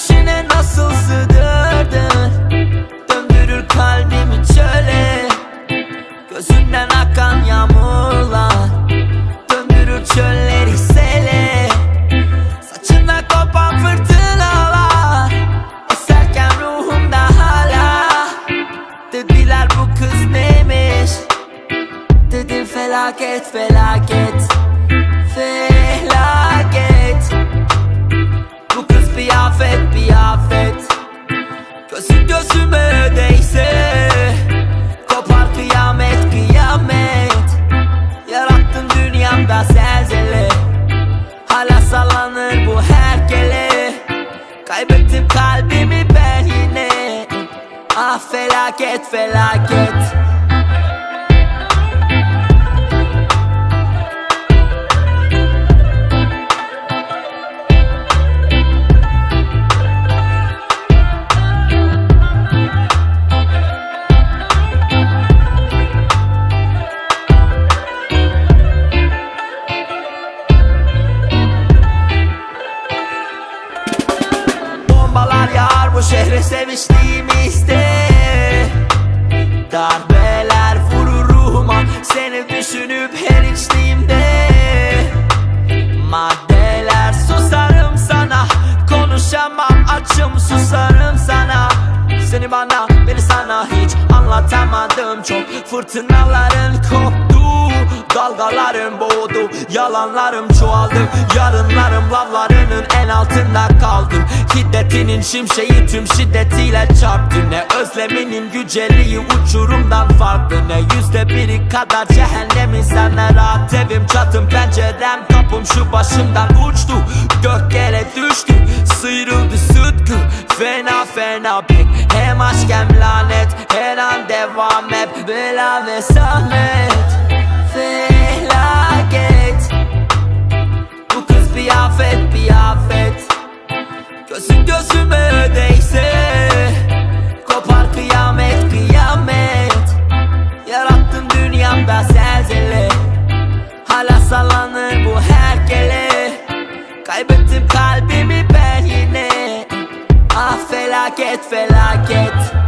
içine nasıl sığdırdın? Döndürür kalbimi çöle, gözünden akan yağmurlar döndürür çölleri sele. Saçından kopan fırtınalar eserken ruhumda hala. Dediler bu kız neymiş? Dedim felaket felaket felaket. Bu kız bir afet bir afet. Gözüm gözüme değse kopar kıyamet kıyamet. Yarattım dünyamda zelzele, hala sallanır bu herkele. Kaybettim kalbimi ben yine. Ah felaket felaket. Bombalar yağar bu şehre seviştiğimizde. Darbeler vurur ruhuma seni düşünüp her içtiğimde. Maddeler susarım sana, konuşamam açım susarım sana. Seni bana beni sana hiç anlatamadım. Çok fırtınaların koptu, dalgaların boğdu, yalanlarım çoğaldı. Yarınlarım lavlarının en altında kaldı. Hiddetinin şimşeği tüm şiddetiyle çarptı. Ne özleminin güceliği uçurumdan farklı, ne %1'i kadar cehennemin senle rahat. Evim çatım pencerem kapım şu başımdan uçtu. Gök yere düştü, sıyrıldı sıtkı. Fena fena pek, hem aşk hem lanet. Her an devam hep bela ve zahmet. Felaket. Bu kız bir afet bir afet. Gözüm gözüme değse kopar kıyamet kıyamet. Yarattım dünyamda zelzele, hala sallanır bu herkele. Kaybettim kalbimi ben yine. Ah felaket felaket.